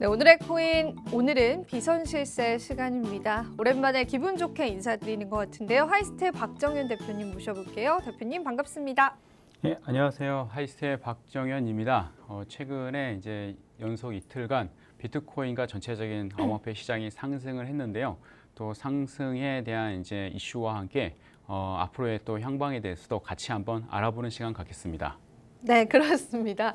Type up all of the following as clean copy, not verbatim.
네, 오늘의 코인, 오늘은 비선실세 시간입니다. 오랜만에 기분 좋게 인사드리는 것 같은데요. 하이스텔 박정현 대표님 모셔볼게요. 대표님 반갑습니다. 네, 안녕하세요. 하이스텔 박정현입니다. 최근에 이제 연속 이틀간 비트코인과 전체적인 암호화폐 시장이 상승을 했는데요. 또 상승에 대한 이제 이슈와 함께 앞으로의 또 향방에 대해서도 같이 한번 알아보는 시간 갖겠습니다. 네, 그렇습니다.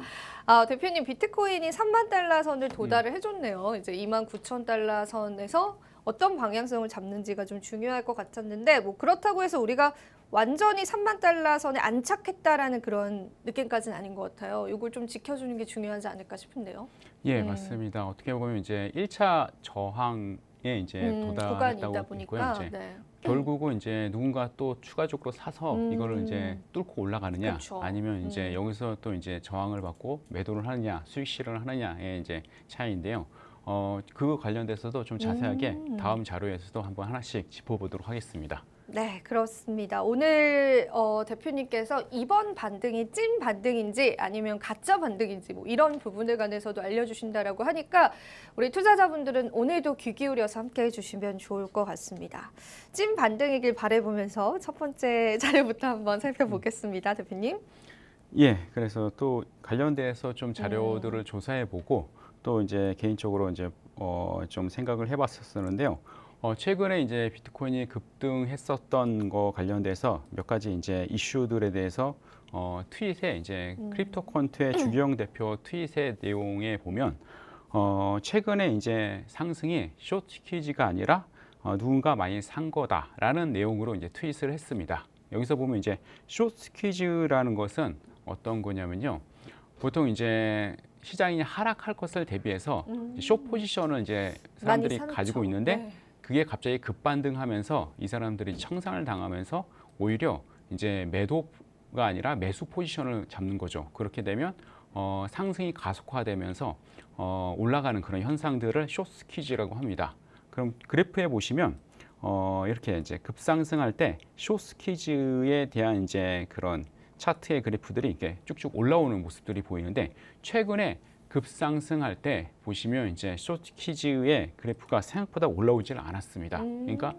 대표님, 비트코인이 3만 달러 선을 도달을 해줬네요. 이제 29,000달러 선에서 어떤 방향성을 잡는지가 좀 중요할 것 같았는데, 뭐 그렇다고 해서 우리가 완전히 3만 달러 선에 안착했다라는 그런 느낌까지는 아닌 것 같아요. 이걸 좀 지켜주는 게 중요하지 않을까 싶은데요. 예, 맞습니다. 어떻게 보면 이제 1차 저항에 이제 도달했다고 보니까 이제 네. 결국은 이제 누군가 또 추가적으로 사서 이거를 이제 뚫고 올라가느냐, 그쵸. 아니면 이제 여기서 또 이제 저항을 받고 매도를 하느냐, 수익 실현을 하느냐의 이제 차이인데요. 그거 관련돼서도 좀 자세하게 다음 자료에서도 한번 하나씩 짚어보도록 하겠습니다. 네, 그렇습니다. 오늘 대표님께서 이번 반등이 찐 반등인지 아니면 가짜 반등인지 뭐 이런 부분에 관해서도 알려주신다라고 하니까 우리 투자자분들은 오늘도 귀 기울여서 함께 해주시면 좋을 것 같습니다. 찐 반등이길 바라보면서 첫 번째 자료부터 한번 살펴보겠습니다, 대표님. 예, 그래서 또 관련돼서 좀 자료들을 조사해보고 또 이제 개인적으로 이제 좀 생각을 해봤었는데요. 최근에 이제 비트코인이 급등했었던 거 관련돼서 몇 가지 이제 이슈들에 대해서 트윗에 이제 크립토컨트의 주기영 대표 트윗의 내용에 보면 최근에 이제 상승이 숏 스퀴즈가 아니라 누군가 많이 산 거다라는 내용으로 이제 트윗을 했습니다. 여기서 보면 이제 숏 스퀴즈라는 것은 어떤 거냐면요. 보통 이제 시장이 하락할 것을 대비해서 숏 포지션을 이제 사람들이 가지고 있는데 네. 그게 갑자기 급반등하면서 이 사람들이 청산을 당하면서 오히려 이제 매도가 아니라 매수 포지션을 잡는 거죠. 그렇게 되면 상승이 가속화되면서 올라가는 그런 현상들을 숏 스퀴즈라고 합니다. 그럼 그래프에 보시면 이렇게 이제 급상승할 때 숏 스퀴즈에 대한 이제 그런 차트의 그래프들이 이렇게 쭉쭉 올라오는 모습들이 보이는데 최근에 급상승할 때 보시면 이제 숏 스퀴즈의 그래프가 생각보다 올라오질 않았습니다. 그러니까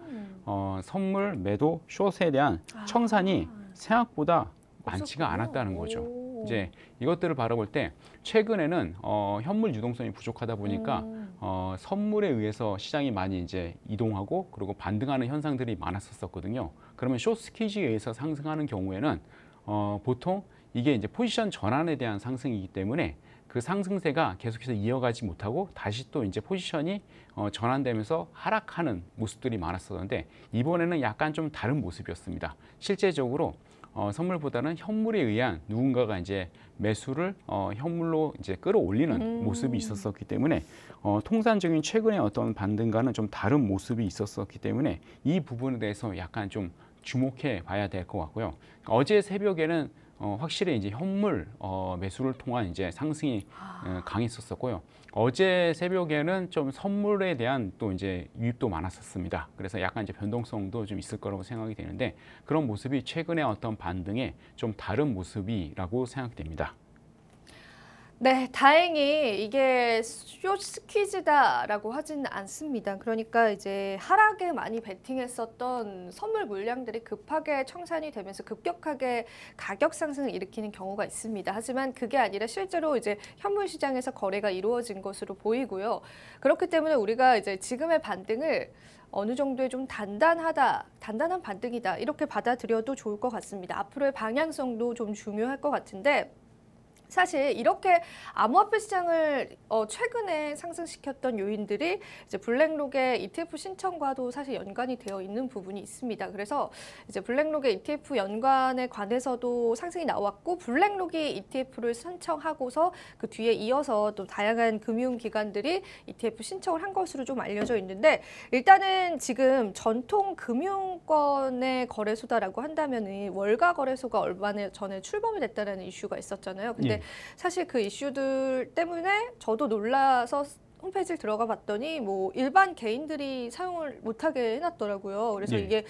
선물, 매도, 숏에 대한 청산이 생각보다 많지가 않았다는 거죠. 이제 이것들을 바라볼 때 최근에는 현물 유동성이 부족하다 보니까 선물에 의해서 시장이 많이 이제 이동하고 그리고 반등하는 현상들이 많았었거든요. 그러면 숏 스퀴즈에 의해서 상승하는 경우에는 보통 이게 이제 포지션 전환에 대한 상승이기 때문에 그 상승세가 계속해서 이어가지 못하고 다시 또 이제 포지션이 전환되면서 하락하는 모습들이 많았었는데 이번에는 약간 좀 다른 모습이었습니다. 실제적으로 선물보다는 현물에 의한 누군가가 이제 매수를 현물로 이제 끌어올리는 모습이 있었기 때문에 통산적인 최근의 어떤 반등과는 좀 다른 모습이 있었기 때문에 이 부분에 대해서 약간 좀 주목해 봐야 될 것 같고요. 어제 새벽에는 확실히 이제 현물 매수를 통한 이제 상승이 강했었고요. 어제 새벽에는 좀 선물에 대한 또 이제 유입도 많았었습니다. 그래서 약간 이제 변동성도 좀 있을 거라고 생각이 되는데 그런 모습이 최근의 어떤 반등에 좀 다른 모습이라고 생각됩니다. 네, 다행히 이게 숏 스퀴즈다라고 하지는 않습니다. 그러니까 이제 하락에 많이 베팅했었던 선물 물량들이 급하게 청산이 되면서 급격하게 가격 상승을 일으키는 경우가 있습니다. 하지만 그게 아니라 실제로 이제 현물 시장에서 거래가 이루어진 것으로 보이고요. 그렇기 때문에 우리가 이제 지금의 반등을 어느 정도의 좀 단단한 반등이다 이렇게 받아들여도 좋을 것 같습니다. 앞으로의 방향성도 좀 중요할 것 같은데 사실 이렇게 암호화폐 시장을 최근에 상승시켰던 요인들이 이제 블랙록의 ETF 신청과도 사실 연관이 되어 있는 부분이 있습니다. 그래서 이제 블랙록의 ETF 연관에 관해서도 상승이 나왔고 블랙록이 ETF를 신청하고서 그 뒤에 이어서 또 다양한 금융기관들이 ETF 신청을 한 것으로 좀 알려져 있는데 일단은 지금 전통 금융권의 거래소다라고 한다면은 월가 거래소가 얼마 전에 출범이 됐다는 이슈가 있었잖아요. 근데 사실 그 이슈들 때문에 저도 놀라서 홈페이지를 들어가 봤더니 뭐 일반 개인들이 사용을 못하게 해놨더라고요. 그래서 이게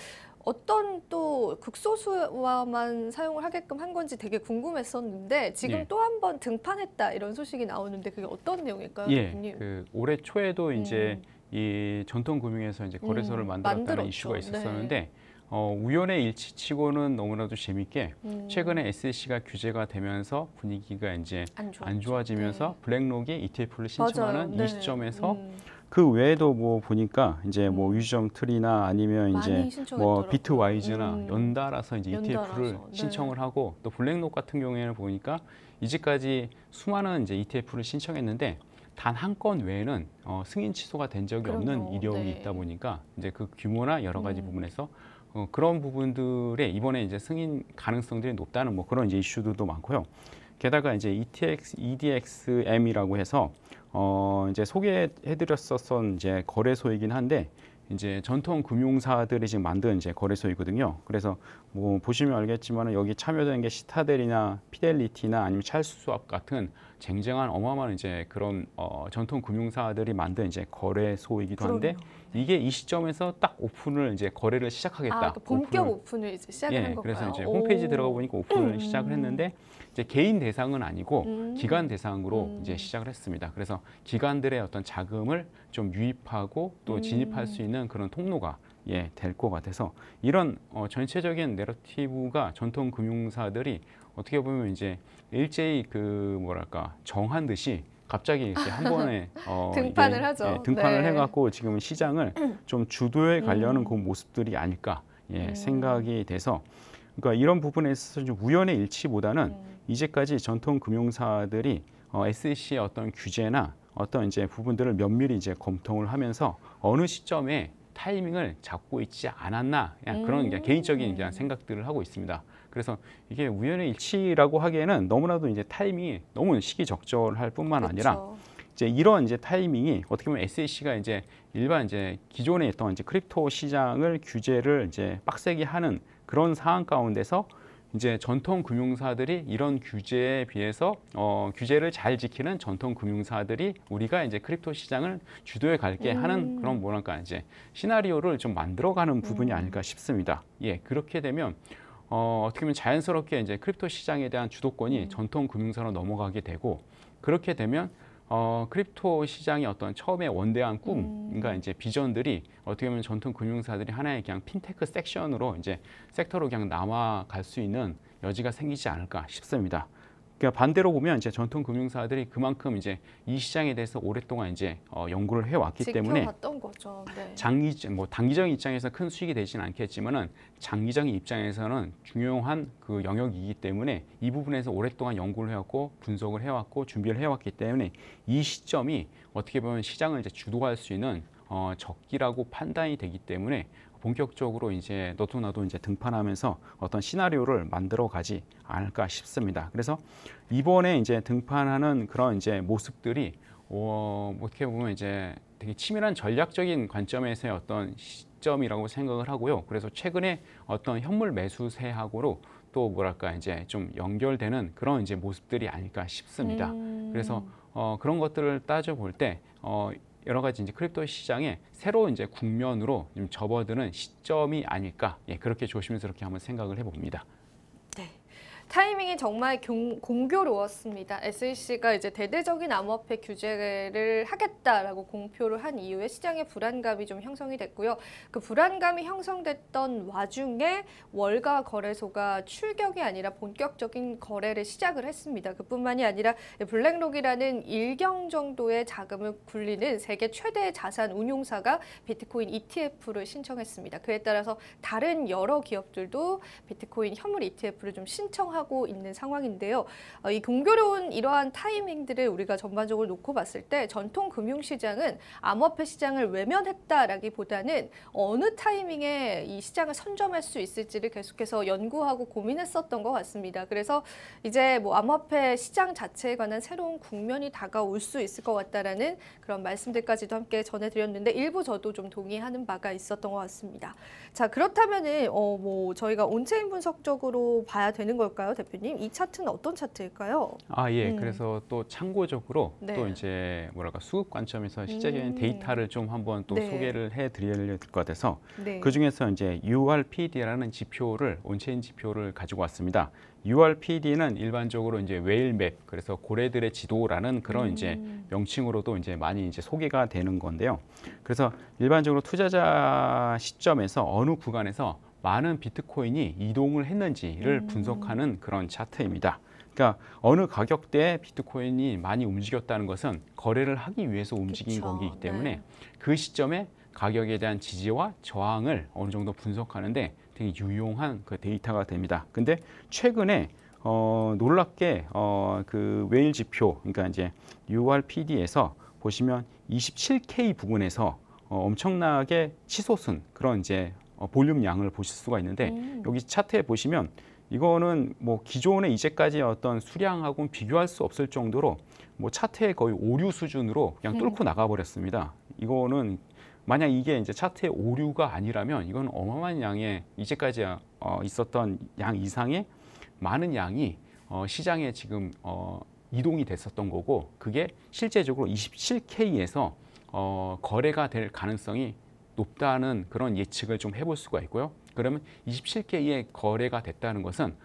어떤 또 극소수와만 사용을 하게끔 한 건지 되게 궁금했었는데 지금 예. 또 한 번 등판했다 이런 소식이 나오는데 그게 어떤 내용일까요, 예, 대표님? 그 올해 초에도 이제 음. 이 전통금융에서 이제 거래소를 만들었다는 만들었죠. 이슈가 네. 있었었는데 우연의 일치치고는 너무나도 재밌게 최근에 SEC가 규제가 되면서 분위기가 이제 안 좋아지면서 네. 블랙록이 ETF를 맞아요. 신청하는 네. 이 시점에서 음. 그 외에도 뭐 보니까 이제 뭐 유즈점 트리나 아니면 많이 이제 뭐 신청했더라고요. 비트와이즈나 연달아서 이제 ETF를 연달아서. 네. 신청을 하고 또 블랙록 같은 경우에는 보니까 이제까지 수많은 이제 ETF를 신청했는데 단 한 건 외에는 승인 취소가 된 적이 없는 그럼요. 이력이 네. 있다 보니까 이제 그 규모나 여러 가지 부분에서 그런 부분들에 이번에 이제 승인 가능성들이 높다는 뭐 그런 이제 이슈들도 많고요. 게다가 이제 EDXM이라고 해서 이제 소개해드렸었던 이제 거래소이긴 한데 이제 전통 금융사들이 지금 만든 이제 거래소이거든요. 그래서 뭐 보시면 알겠지만 여기 참여된 게 시타델이나 피델리티나 아니면 찰스 수압 같은 쟁쟁한 어마어마한 이제 그런 전통 금융사들이 만든 이제 거래소이기도 한데 이게 이 시점에서 딱 오픈을 이제 거래를 시작하겠다. 그 본격 오픈을 이제 시작을 한 건가요? 그래서 이제 홈페이지 들어가 보니까 오픈을 시작을 했는데 이제 개인 대상은 아니고 기관 대상으로 이제 시작을 했습니다. 그래서 기관들의 어떤 자금을 좀 유입하고 또 진입할 수 있는 그런 통로가 될 것 같아서 이런 전체적인 내러티브가 전통 금융사들이 어떻게 보면 이제 일제히 그 뭐랄까 정한 듯이 갑자기 이렇게 한 번에 등판을 하죠. 등판을 네. 해갖고 지금 시장을 좀 주도해 가려는 그 모습들이 아닐까 생각이 돼서 그러니까 이런 부분에 있어서 좀 우연의 일치보다는 이제까지 전통 금융사들이 SEC의 어떤 규제나 어떤 이제 부분들을 면밀히 이제 검토를 하면서 어느 시점에 타이밍을 잡고 있지 않았나 그냥 그런 그냥 개인적인 그냥 생각들을 하고 있습니다. 그래서 이게 우연의 일치라고 하기에는 너무나도 이제 타이밍이 너무 시기적절할 뿐만 아니라 이제 이런 이제 타이밍이 어떻게 보면 SEC가 이제 일반 이제 기존에 있던 이제 크립토 시장을 규제를 이제 빡세게 하는 그런 상황 가운데서 이제 전통 금융사들이 이런 규제에 비해서 규제를 잘 지키는 전통 금융사들이 우리가 이제 크립토 시장을 주도해 갈게 하는 그런 뭐랄까 이제 시나리오를 좀 만들어가는 부분이 아닐까 싶습니다. 그렇게 되면 어떻게 보면 자연스럽게 이제 크립토 시장에 대한 주도권이 전통 금융사로 넘어가게 되고 그렇게 되면 크립토 시장의 어떤 처음에 원대한 꿈, 그러니까 이제 비전들이 어떻게 보면 전통 금융사들이 하나의 그냥 핀테크 섹션으로 이제 섹터로 그냥 남아갈 수 있는 여지가 생기지 않을까 싶습니다. 그러니까 반대로 보면 이제 전통 금융사들이 그만큼 이제 이 시장에 대해서 오랫동안 이제 연구를 해왔기 때문에 지켜봤던 거죠. 네. 단기적인 입장에서 큰 수익이 되지는 않겠지만은 장기적인 입장에서는 중요한 그 영역이기 때문에 이 부분에서 오랫동안 연구를 해왔고 분석을 해왔고 준비를 해왔기 때문에 이 시점이 어떻게 보면 시장을 이제 주도할 수 있는 적기라고 판단이 되기 때문에 본격적으로 이제 너도 나도 이제 등판하면서 어떤 시나리오를 만들어 가지 않을까 싶습니다. 그래서 이번에 이제 등판하는 그런 이제 모습들이 어떻게 보면 이제 되게 치밀한 전략적인 관점에서의 어떤 시점이라고 생각을 하고요. 그래서 최근에 어떤 현물 매수세하고로 또 뭐랄까 이제 좀 연결되는 그런 이제 모습들이 아닐까 싶습니다. 그래서 그런 것들을 따져 볼 때 여러 가지 이제 크립토 시장의 새로운 이제 국면으로 좀 접어드는 시점이 아닐까 그렇게 조심스럽게 한번 생각을 해봅니다. 네. 타이밍이 정말 공교로웠습니다. SEC가 이제 대대적인 암호화폐 규제를 하겠다라고 공표를 한 이후에 시장의 불안감이 좀 형성이 됐고요. 그 불안감이 형성됐던 와중에 월가 거래소가 출격이 아니라 본격적인 거래를 시작을 했습니다. 그뿐만이 아니라 블랙록이라는 일경 정도의 자금을 굴리는 세계 최대의 자산 운용사가 비트코인 ETF를 신청했습니다. 그에 따라서 다른 여러 기업들도 비트코인 현물 ETF를 좀 신청하고 있는 상황인데요. 이 공교로운 이러한 타이밍들을 우리가 전반적으로 놓고 봤을 때 전통 금융시장은 암호화폐 시장을 외면했다라기보다는 어느 타이밍에 이 시장을 선점할 수 있을지를 계속해서 연구하고 고민했었던 것 같습니다. 그래서 이제 뭐 암호화폐 시장 자체에 관한 새로운 국면이 다가올 수 있을 것 같다라는 그런 말씀들까지도 함께 전해드렸는데 일부 저도 좀 동의하는 바가 있었던 것 같습니다. 자, 그렇다면은 뭐 저희가 온체인 분석적으로 봐야 되는 걸까요? 될까요, 대표님? 이 차트는 어떤 차트일까요? 예. 그래서 또 참고적으로 네. 또 이제 뭐랄까 수급 관점에서 실제적인 데이터를 좀 한번 또 네. 소개를 해드려야 될 것 같아서 네. 그 중에서 이제 URPD라는 지표를 온체인 지표를 가지고 왔습니다. URPD는 일반적으로 이제 웨일맵, 그래서 고래들의 지도라는 그런 이제 명칭으로도 이제 많이 이제 소개가 되는 건데요. 그래서 일반적으로 투자자 시점에서 어느 구간에서 많은 비트코인이 이동을 했는지를 분석하는 그런 차트입니다. 그러니까 어느 가격대에 비트코인이 많이 움직였다는 것은 거래를 하기 위해서 움직인 그쵸. 거기 때문에 네. 그 시점에 가격에 대한 지지와 저항을 어느 정도 분석하는데 되게 유용한 그 데이터가 됩니다. 근데 최근에 놀랍게 그 웨일 지표, 그러니까 이제 URPD에서 보시면 27K 부근에서 엄청나게 치솟은 그런 이제 볼륨 양을 보실 수가 있는데 여기 차트에 보시면 이거는 뭐 기존의 이제까지 어떤 수량하고는 비교할 수 없을 정도로 뭐 차트의 거의 오류 수준으로 그냥 뚫고 나가버렸습니다. 이거는 만약 이게 이제 차트의 오류가 아니라면 이건 어마어마한 양의 이제까지 있었던 양 이상의 많은 양이 시장에 지금 이동이 됐었던 거고 그게 실제적으로 27K에서 거래가 될 가능성이 높다는 그런 예측을 좀 해볼 수가 있고요. 그러면 27K의 거래가 됐다는 것은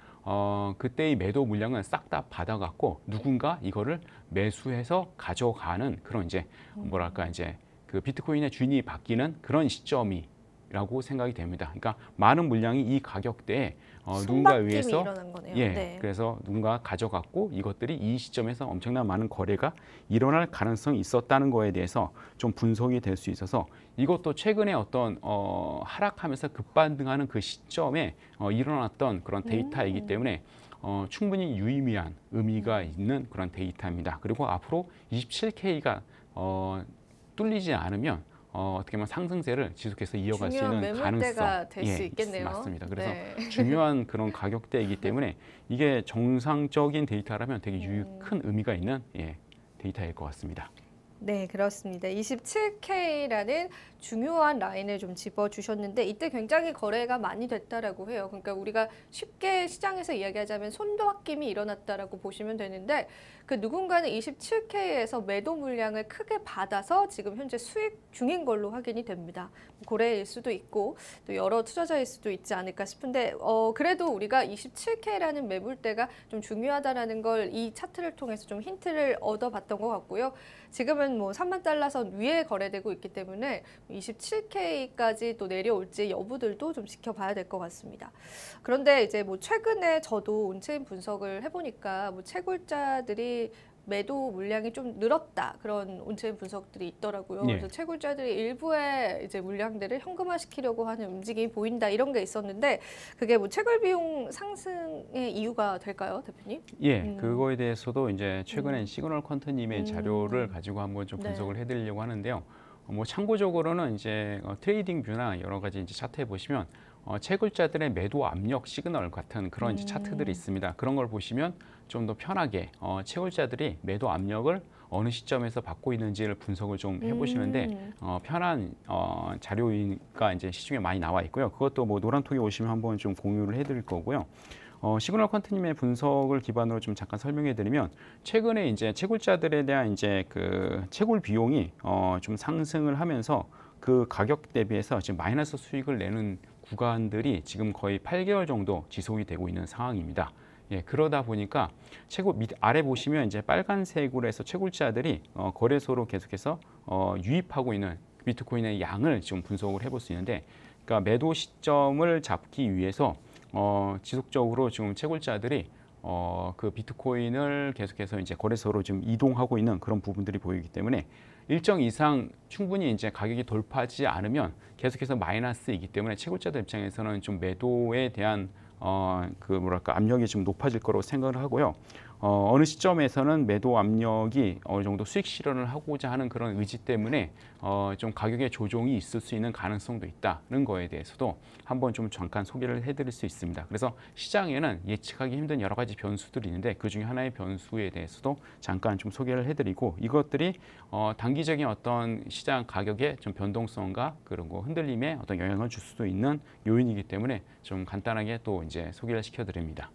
그때의 매도 물량은 싹 다 받아갖고 누군가 이거를 매수해서 가져가는 그런 이제 뭐랄까 이제 그 비트코인의 주인이 바뀌는 그런 시점이라고 생각이 됩니다. 그러니까 많은 물량이 이 가격대에 누군가에 의해서 일어난 거네요. 예, 네. 그래서 누군가 가져갔고 이것들이 이 시점에서 엄청난 많은 거래가 일어날 가능성이 있었다는 거에 대해서 좀 분석이 될 수 있어서 이것도 최근에 어떤 하락하면서 급반등하는 그 시점에 일어났던 그런 데이터이기 때문에 충분히 유의미한 의미가 있는 그런 데이터입니다. 그리고 앞으로 27K가 뚫리지 않으면 어떻게 보면 상승세를 지속해서 이어갈 수 있는 매물대가 될 수 예, 있겠네요. 맞습니다. 그래서 네. 중요한 그런 가격대이기 때문에 이게 정상적인 데이터라면 되게 큰 의미가 있는 데이터일 것 같습니다. 네, 그렇습니다. 27K라는 중요한 라인을 좀 짚어주셨는데 이때 굉장히 거래가 많이 됐다라고 해요. 그러니까 우리가 쉽게 시장에서 이야기하자면 손바뀜이 일어났다라고 보시면 되는데 그 누군가는 27K에서 매도 물량을 크게 받아서 지금 현재 수익 중인 걸로 확인이 됩니다. 고래일 수도 있고 또 여러 투자자일 수도 있지 않을까 싶은데 그래도 우리가 27K라는 매물대가 좀 중요하다라는 걸 이 차트를 통해서 좀 힌트를 얻어봤던 것 같고요. 지금은 뭐 3만 달러선 위에 거래되고 있기 때문에 27K까지 또 내려올지 여부들도 좀 지켜봐야 될 것 같습니다. 그런데 이제 뭐 최근에 저도 온체인 분석을 해보니까 뭐 채굴자들이 매도 물량이 좀 늘었다 그런 온체인 분석들이 있더라고요. 예. 그래서 채굴자들이 일부의 이제 물량들을 현금화시키려고 하는 움직임이 보인다 이런 게 있었는데 그게 뭐 채굴 비용 상승의 이유가 될까요, 대표님? 예, 그거에 대해서도 이제 최근에 시그널 퀀트님의 자료를 가지고 한번 좀 네. 분석을 해드리려고 하는데요. 뭐 참고적으로는 이제 트레이딩 뷰나 여러 가지 이제 차트에 보시면 채굴자들의 매도 압력 시그널 같은 그런 이제 차트들이 있습니다. 그런 걸 보시면 좀 더 편하게 채굴자들이 매도 압력을 어느 시점에서 받고 있는지를 분석을 좀 해보시는데 편한 자료가 이제 시중에 많이 나와 있고요. 그것도 뭐 노란톡에 오시면 한번 좀 공유를 해드릴 거고요. 시그널 퀀트님의 분석을 기반으로 좀 잠깐 설명해드리면 최근에 이제 채굴자들에 대한 이제 그 채굴 비용이 좀 상승을 하면서 그 가격 대비해서 지금 마이너스 수익을 내는 구간들이 지금 거의 8개월 정도 지속이 되고 있는 상황입니다. 예, 그러다 보니까 아래 보시면 이제 빨간색으로 해서 채굴자들이 거래소로 계속해서 유입하고 있는 비트코인의 양을 좀 분석을 해볼 수 있는데, 그러니까 매도 시점을 잡기 위해서 지속적으로 지금 채굴자들이 그 비트코인을 계속해서 이제 거래소로 지금 이동하고 있는 그런 부분들이 보이기 때문에 일정 이상 충분히 이제 가격이 돌파하지 않으면 계속해서 마이너스이기 때문에 채굴자들 입장에서는 좀 매도에 대한 그 뭐랄까 압력이 좀 높아질 거라고 생각을 하고요. 어느 시점에서는 매도 압력이 어느 정도 수익 실현을 하고자 하는 그런 의지 때문에 좀 가격의 조정이 있을 수 있는 가능성도 있다는 거에 대해서도 한번 좀 잠깐 소개를 해드릴 수 있습니다. 그래서 시장에는 예측하기 힘든 여러 가지 변수들이 있는데 그 중에 하나의 변수에 대해서도 잠깐 좀 소개를 해드리고 이것들이 단기적인 어떤 시장 가격의 좀 변동성과 그리고 흔들림에 어떤 영향을 줄 수도 있는 요인이기 때문에 좀 간단하게 또 이제 소개를 시켜드립니다.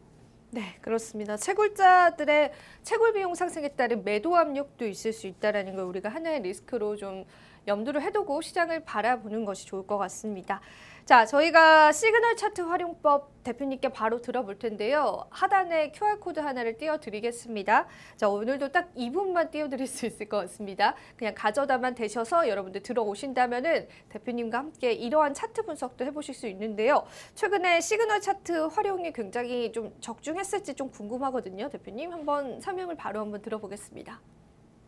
네, 그렇습니다. 채굴자들의 채굴 비용 상승에 따른 매도 압력도 있을 수 있다는 걸 우리가 하나의 리스크로 좀 염두를 해두고 시장을 바라보는 것이 좋을 것 같습니다. 자, 저희가 시그널 차트 활용법 대표님께 바로 들어볼 텐데요. 하단에 QR코드 하나를 띄워드리겠습니다. 자, 오늘도 딱 2분만 띄워드릴 수 있을 것 같습니다. 그냥 가져다만 되셔서 여러분들 들어오신다면은 대표님과 함께 이러한 차트 분석도 해보실 수 있는데요. 최근에 시그널 차트 활용이 굉장히 좀 적중했을지 좀 궁금하거든요. 대표님 한번 설명을 바로 한번 들어보겠습니다.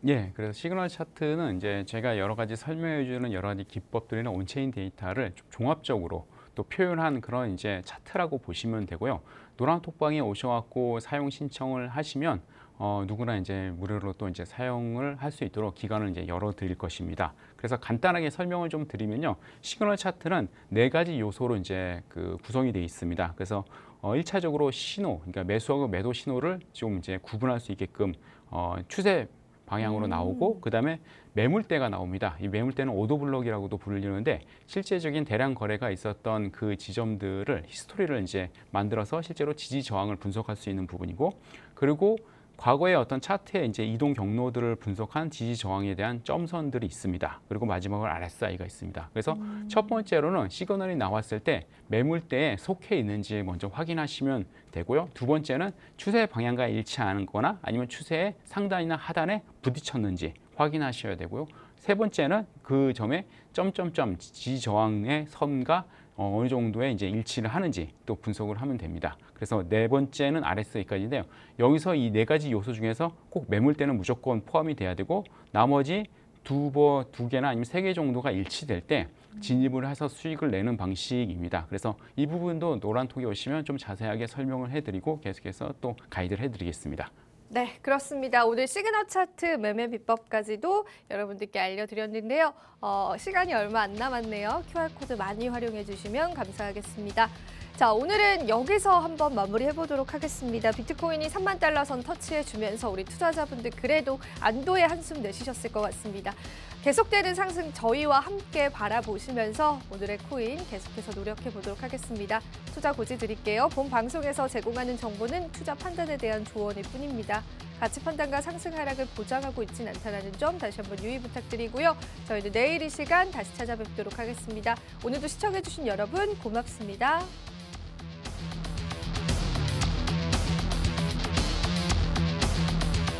예, 그래서 시그널 차트는 이제 제가 여러 가지 설명해 주는 여러 가지 기법들이나 온체인 데이터를 좀 종합적으로 또 표현한 그런 이제 차트라고 보시면 되고요. 노란 톡방에 오셔갖고 사용 신청을 하시면 누구나 이제 무료로 또 이제 사용을 할 수 있도록 기간을 이제 열어 드릴 것입니다. 그래서 간단하게 설명을 좀 드리면요. 시그널 차트는 4가지 요소로 이제 구성이 되어 있습니다. 그래서 1차적으로 신호, 그러니까 매수하고 매도 신호를 좀 이제 구분할 수 있게끔 추세 방향으로 나오고 그다음에 매물대가 나옵니다. 이 매물대는 오더블록이라고도 불리는데 실제적인 대량 거래가 있었던 그 지점들을 히스토리를 이제 만들어서 실제로 지지 저항을 분석할 수 있는 부분이고, 그리고 과거의 어떤 차트의 이제 이동 경로들을 분석한 지지 저항에 대한 점선들이 있습니다. 그리고 마지막으로 RSI가 있습니다. 그래서 첫 번째로는 시그널이 나왔을 때 매물대에 속해 있는지 먼저 확인하시면 되고요. 두 번째는 추세 방향과 일치하는 거나 아니면 추세의 상단이나 하단에 부딪혔는지 확인하셔야 되고요. 세 번째는 그 점에 점점점 지지 저항의 선과 어느 정도의 이제 일치를 하는지 또 분석을 하면 됩니다. 그래서 네 번째는 RSI까지인데요. 여기서 이 4가지 요소 중에서 꼭 매물대는 무조건 포함이 돼야 되고 나머지 두 개나 아니면 3개 정도가 일치될 때 진입을 해서 수익을 내는 방식입니다. 그래서 이 부분도 노란톡에 오시면 좀 자세하게 설명을 해드리고 계속해서 또 가이드를 해드리겠습니다. 네, 그렇습니다. 오늘 시그널 차트 매매 비법까지도 여러분들께 알려드렸는데요. 시간이 얼마 안 남았네요. QR코드 많이 활용해 주시면 감사하겠습니다. 자, 오늘은 여기서 한번 마무리해보도록 하겠습니다. 비트코인이 3만 달러 선 터치해주면서 우리 투자자분들 그래도 안도의 한숨 내쉬셨을 것 같습니다. 계속되는 상승 저희와 함께 바라보시면서 오늘의 코인 계속해서 노력해보도록 하겠습니다. 투자 고지 드릴게요. 본 방송에서 제공하는 정보는 투자 판단에 대한 조언일 뿐입니다. 가치 판단과 상승 하락을 보장하고 있진 않다는 점 다시 한번 유의 부탁드리고요. 저희는 내일 이 시간 다시 찾아뵙도록 하겠습니다. 오늘도 시청해주신 여러분 고맙습니다.